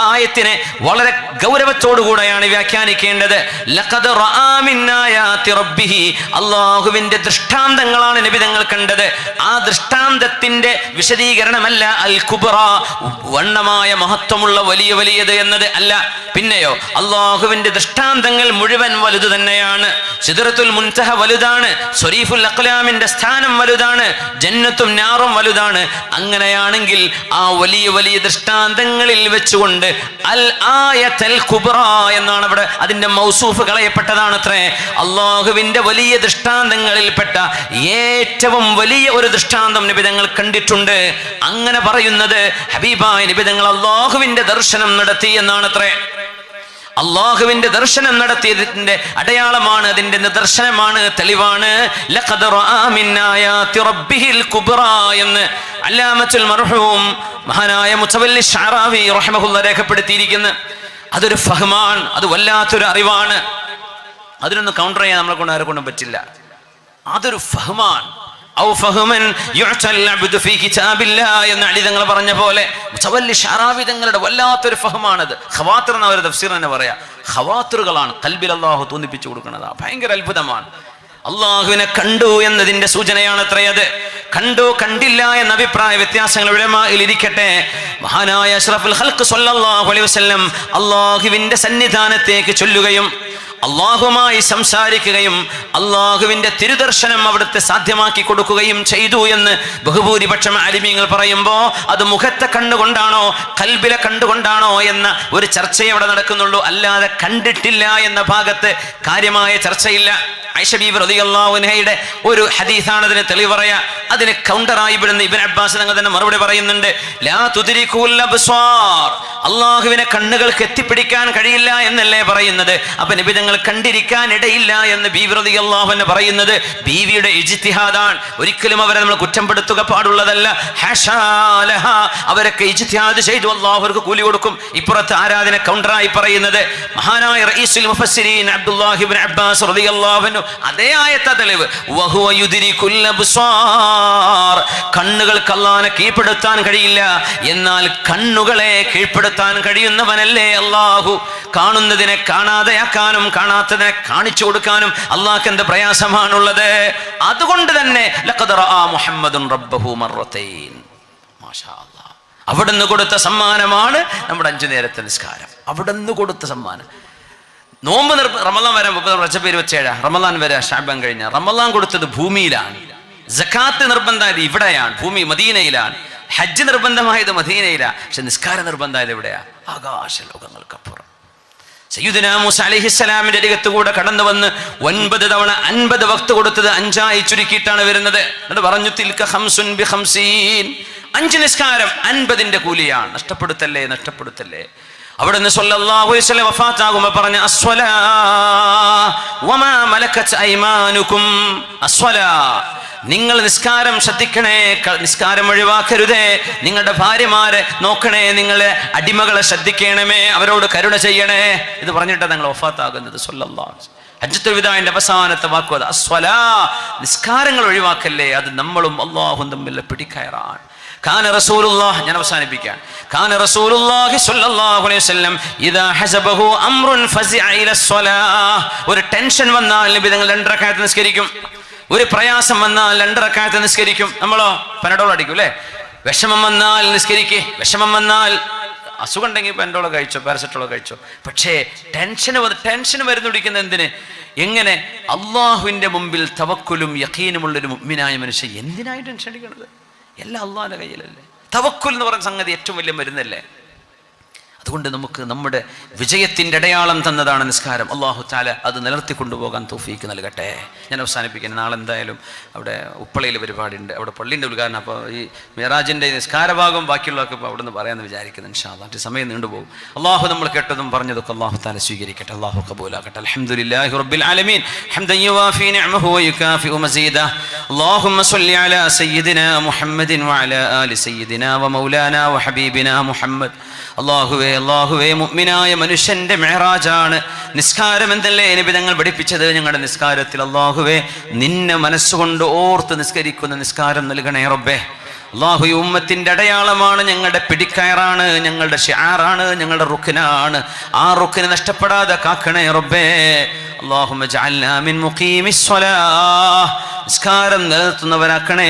ആയത്തിനെ വളരെ ഗൗരവത്തോടുകൂടെയാണ് വ്യാഖ്യാനിക്കേണ്ടത്. ലഖദ് റആ മിൻ ആയാതി റബ്ബിഹി, അല്ലാഹുവിന്റെ ദൃഷ്ടാന്തങ്ങളാണ് നബിതങ്ങൾ കണ്ടത്. ആ ദൃഷ്ടാന്തത്തിന്റെ വിശദീകരണമല്ല അൽ കുബ്റാ, വണ്ണമായ മഹത്വമുള്ള വലിയ വലിയത് എന്നത് അല്ല. പിന്നെയോ അല്ലാഹുവിന്റെ ദൃഷ്ടാന്തങ്ങൾ മുഴുവൻ വലുത് തന്നെയാണ്. സിദ്റത്തുൽ മുൻതഹ വലുതാണ്, സ്വരീഫുൽ അഖ്ലാമിന്റെ സ്ഥാനം വലുതാണ്, ജന്നത്തും നാറും വലുതാണ്. അങ്ങനെയാണെങ്കിൽ ആ വലിയ വലിയ ദൃഷ്ടാന്തങ്ങളിൽ വെച്ചുകൊണ്ട് അൽ ആയത്തുൽ കുബ്റാ എന്നാണ് അവിടെ അതിന്റെ മൗസൂഫ് കളയപ്പെട്ടതാണ് അത്രേ. അല്ലാഹുവിന്റെ വലിയ ദൃഷ്ടാന്തങ്ങളിൽപ്പെട്ട ഏറ്റവും വലിയ ഒരു ദൃഷ്ടാന്തം നബിതങ്ങൾ കണ്ടിട്ടുണ്ട്. അങ്ങനെ പറയുന്നത് ഹബീബായ നബിതങ്ങൾ അല്ലാഹുവിന്റെ ദർശനം നടത്തി എന്നാണ് അത്രേ. അള്ളാഹുവിന്റെ ദർശനം നടത്തിയതിന്റെ അടയാളമാണ്, അതിന്റെ നിദർശനമാണ്, തെളിവാണ്. ലഖദ് റആ മിൻ ആയാതി റബ്ബിഹിൽ കുബ്റാ എന്ന് അല്ലാമത്തുൽ മർഹൂം മഹാനായ മുതവല്ലി ശഅറാവി റഹിമഹുല്ലാഹ് രേഖപ്പെടുത്തിയിരിക്കുന്നു. അതൊരു ഫഹ്മാണ്, അത് വല്ലാത്തൊരു അറിവാണ്. അതിനൊന്നും കൗണ്ടർ ചെയ്യാൻ നമ്മളെ കൊണ്ട് ആരെ കൊണ്ടും പറ്റില്ല. അതൊരു ഫഹ്മാണ്. ഔ ഫഹ്മൻ യുഅ്തൽ അബ്ദു ഫീ കിതാബില്ലാഹ് എന്ന് അലി തങ്ങൾ പറഞ്ഞ പോലെ മുതവല്ലി ശഅറാവി തങ്ങളുടെ വല്ലാത്തൊരു ഫഹ്മാണത്. ഖവാത്തിർ എന്ന ഒരു തഫ്സീർ തന്നെ പറയാം. ഖവാത്തിറുകളാണ് കൽബിൽ അല്ലാഹു തോന്നിപ്പിച്ചു കൊടുക്കുന്നത്. ഭയങ്കര അത്ഭുതമാണ്. അള്ളാഹുവിനെ കണ്ടു എന്നതിന്റെ സൂചനയാണ് അത്രയത്. കണ്ടു കണ്ടില്ല എന്ന അഭിപ്രായ വ്യത്യാസങ്ങൾ ഉലമായിൽ ഇരിക്കട്ടെ. മഹാനായ അഷ്റഫുൽ ഖൽഖ് സ്വല്ലല്ലാഹു അലൈഹി വസല്ലം അള്ളാഹുവിന്റെ സന്നിധാനത്തേക്ക് ചൊല്ലുകയും അള്ളാഹുമായി സംസാരിക്കുകയും അള്ളാഹുവിന്റെ തിരുദർശനം അവിടുത്തെ സാധ്യമാക്കി കൊടുക്കുകയും ചെയ്തു എന്ന് ബഹുഭൂരിപക്ഷം ആലിമീങ്ങൾ പറയുമ്പോൾ അത് മുഖത്തെ കണ്ണുകൊണ്ടാണോ ഖൽബിലെ കണ്ടുകൊണ്ടാണോ എന്ന ഒരു ചർച്ചയെ അവിടെ നടക്കുന്നുള്ളൂ. അല്ലാതെ കണ്ടിട്ടില്ല എന്ന ഭാഗത്ത് കാര്യമായ ചർച്ചയില്ല. ആയിഷ ബീവി റളിയല്ലാഹു അൻഹയുടെ ഒരു ഹദീസാണ് അതിന് തെളിവ് പറയാ. അതിന് കൗണ്ടറായി വിടുന്ന ഇബ്നു അബ്ബാസ് തങ്ങൾ തന്നെ മറുപടി പറയുന്നുണ്ട്, ലാ തുദ്രികുൽ അബ്സാർ, അള്ളാഹുവിനെ കണ്ണുകൾക്ക് എത്തിപ്പിടിക്കാൻ കഴിയില്ല എന്നല്ലേ പറയുന്നത്. അപ്പൊ നബി തങ്ങൾ കണ്ടിരിക്കാൻ ഇടയില്ല എന്ന് ബീവി റളിയല്ലാഹു അൻഹ പറയുന്നത് ബീവിയുടെ ഇജ്തിഹാദാണ്. ഒരിക്കലും അവരെ നമ്മൾ കുറ്റപ്പെടുത്തുക പാടുള്ളതല്ല. ഹഷാ ലഹാ, അവരൊക്കെ ഇജ്തിഹാദ് ചെയ്തു, അള്ളാഹു അവർക്ക് കൂലി കൊടുക്കും. ഇപ്പുറത്ത് ആരാധന കൗണ്ടറായി പറയുന്നത് മഹാനായ റഈസുൽ മുഫസ്സിരീൻ അബ്ദുല്ലാഹി ഇബ്നു അബ്ബാസ് റളിയല്ലാഹു അൻഹു അതേ ആയത്ത തെളിവ്, വഹുവ യുദ്രികുൽ അബ്സാർ, കണ്ണുകൾക്ക് അല്ലാഹുവിനെ കീഴ്പ്പെടുത്താൻ കഴിയില്ല, എന്നാൽ കണ്ണുകളെ കീഴ്പ്പെടുത്താൻ കഴിയുന്നവനല്ലേ അല്ലാഹു. കാണുന്നതിനെ കാണാതെയാക്കാനും കാണാത്തതിനെ കാണിച്ചു കൊടുക്കാനും അല്ലാഹുക്ക് എന്ത് പ്രയാസമാണുള്ളത്. അതുകൊണ്ട് തന്നെ ലഖദ് റആ മുഹമ്മദുൻ റബ്ബഹു മർറതൈൻ. മാഷാ അല്ലാഹ്, അവിടുന്ന് കൊടുത്ത സമ്മാനമാണ് നമ്മുടെ 5 നേരത്തെ നിസ്കാരം. അവിടുന്ന് കൊടുത്ത സമ്മാനം. നോമ്പ് റമളാൻ വരാൻ റജബ് 27, റമളാൻ വരെ ശഅബാൻ കഴിഞ്ഞ റമളാൻ കൊടുത്തത് ഭൂമിയിലാണ്. സകാത്ത് നിർബന്ധമായത് ഇവിടെയാണ്, ഭൂമി മദീനയിലാണ്. ഹജ്ജ് നിർബന്ധമായത് മദീനയിലാണ്. പക്ഷെ നിസ്കാരം നിർബന്ധമായത് എവിടെയാ? ആകാശ ലോകങ്ങൾക്കപ്പുറം. സയ്യിദുനാ മൂസ അലൈഹിസ്സലാമിന്റെ അരികത്ത് കൂടെ കടന്നു വന്ന് 9 തവണ 50 വക്ത് കൊടുത്തത് 5 ആയി ചുരുക്കിയിട്ടാണ് വരുന്നത്. എന്നിട്ട് പറഞ്ഞു തിൽക ഖംസുൻ ബിഖംസീൻ, 5 നിസ്കാരം 50ന്റെ കൂലിയാണ്. നഷ്ടപ്പെടുത്തല്ലേ, നഷ്ടപ്പെടുത്തല്ലേ. അവിടുന്ന് സ്വല്ലല്ലാഹു അലൈഹി വസല്ലം വഫാത്താകുമ്പോൾ പറഞ്ഞ അസ്വലാ വമാ മലക്കത് ഐമാനുകും, അസ്വലാ, നിങ്ങൾ നിസ്കാരം ശ്രദ്ധിക്കണേ, നിസ്കാരം ഒഴിവാക്കരുതേ, നിങ്ങളുടെ ഭാര്യമാരെ നോക്കണേ, നിങ്ങളെ അടിമകളെ ശ്രദ്ധിക്കണമേ, അവരോട് കരുണ ചെയ്യണേ. ഇത് പറഞ്ഞിട്ടാണ് നിങ്ങൾ വഫാത്താകുന്നത്. സ്വല്ലല്ലാഹു അലൈഹി വസല്ലം ഹജ്ജത്തുൽ വിദാഇന്റെ അവസാനത്തെ വാക്ക് അത് അസ്വലാ, നിസ്കാരങ്ങൾ ഒഴിവാക്കല്ലേ. അത് നമ്മളും അല്ലാഹുവും തമ്മിലുള്ള പിടിക്കയറാണ്. കാന റസൂലുള്ളാഹി, ഞാൻ അവസാനിപ്പിക്കാൻ, കാന റസൂലുള്ളാഹി സ്വല്ലല്ലാഹു അലൈഹി വസല്ലം ഇദാ ഹസബഹു അംറുൻ ഫസിഅ ഇലസ്സലാഹ്, ഒരു ടെൻഷൻ വന്നാൽ നബി തങ്ങൾ 2 റക്അത്ത് നിസ്കരിക്കും. ഒരു പ്രയാസം വന്നാൽ 2 റക്അത്ത് നിസ്കരിക്കും. നമ്മളോ പനഡോൾ അടിക്കും അല്ലേ? വിഷമം വന്നാൽ നിസ്കരിക്കേ, വിഷമം വന്നാൽ അസുഖം ഉണ്ടെങ്കിൽ പെൻഡോളോ കഴിച്ചോ, പാരസെറ്റോളോ കഴിച്ചോ. പക്ഷേ ടെൻഷൻ മരുന്നുടിക്കുന്ന എന്തിന്? എങ്ങനെ? അള്ളാഹുവിന്റെ മുമ്പിൽ തവക്കുലും യഖീനുമുള്ളൊരു മുഅ്മിനായ മനുഷ്യൻ എന്തിനായി ടെൻഷൻ അടിക്കണത്? എല്ലാം അള്ളാഹിന്റെ കയ്യിലല്ലേ. തവക്കുൽ എന്ന് പറയുന്ന സംഗതി ഏറ്റവും വലിയ മരുന്നല്ലേ. അതുകൊണ്ട് നമുക്ക് നമ്മുടെ വിജയത്തിൻ്റെ അടയാളം തന്നതാണ് നിസ്കാരം. അല്ലാഹു തആല അത് നിലർത്തി കൊണ്ടുപോകാൻ തൗഫീക്ക് നൽകട്ടെ. ഞാൻ അവസാനിപ്പിക്കാൻ, നാളെ എന്തായാലും അവിടെ ഉപ്പളയിൽ പരിപാടിയുണ്ട്, അവിടെ പള്ളിൻ്റെ ഉദ്ഘാടനം. അപ്പോൾ ഈ മിറാജിൻ്റെ നിസ്കാരഭാഗം ബാക്കിയുള്ളതൊക്കെ ഇപ്പോൾ അവിടെ നിന്ന് പറയാമെന്ന് വിചാരിക്കുന്നു. ഇൻഷാ അല്ലാഹ് മറ്റു സമയം നീണ്ടുപോകും. അള്ളാഹു നമ്മൾ കേട്ടതും പറഞ്ഞതൊക്കെ അല്ലാഹു തആല സ്വീകരിക്കട്ടെ, അല്ലാഹു ഖബൂലാക്കട്ടെ. അൽഹംദുലില്ലാഹി റബ്ബിൽ ആലമീൻ ഹംദൻ യുവാഫി നിഅമഹു വയുകാഫിഉ മസീദഹു. അല്ലാഹുമ്മ സ്വല്ലി അലാ സയ്യിദിനാ മുഹമ്മദിൻ വഅലാ ആലി സയ്യിദിനാ വമൗലാനാ വഹബീബിനാ മുഹമ്മദ്. അല്ലാഹുവേ, അല്ലാഹുവേ, മുഅ്മിനായ മനുഷ്യന്റെ മിഅ്റാജാണ് നിസ്കാരം എന്നല്ലേ നബി തങ്ങൾ പഠിപ്പിച്ചത്. ഞങ്ങളുടെ നിസ്കാരത്തിൽ അല്ലാഹുവേ നിന്നെ മനസ്സുകൊണ്ട് ഓർത്ത് നിസ്കരിക്കുന്ന നിസ്കാരം നൽകണേ റബ്ബേ. അല്ലാഹു, ഈ ഉമ്മത്തിന്റെ അടയാളമാണ്, ഞങ്ങളുടെ പിടിക്കയറാണ്, ഞങ്ങളുടെ ഷിആറാണ്, ഞങ്ങളുടെ റുക്നാണ്. ആ റുക്ന് നഷ്ടപ്പെടാതെ കാക്കണേ റബ്ബേ. അല്ലാഹുമ്മ ജഅൽനാ മിൻ മുഖീമിസ് സ്വലാഹ്, നിസ്കാരം നിലനിർത്തുന്നവരാക്കണേ.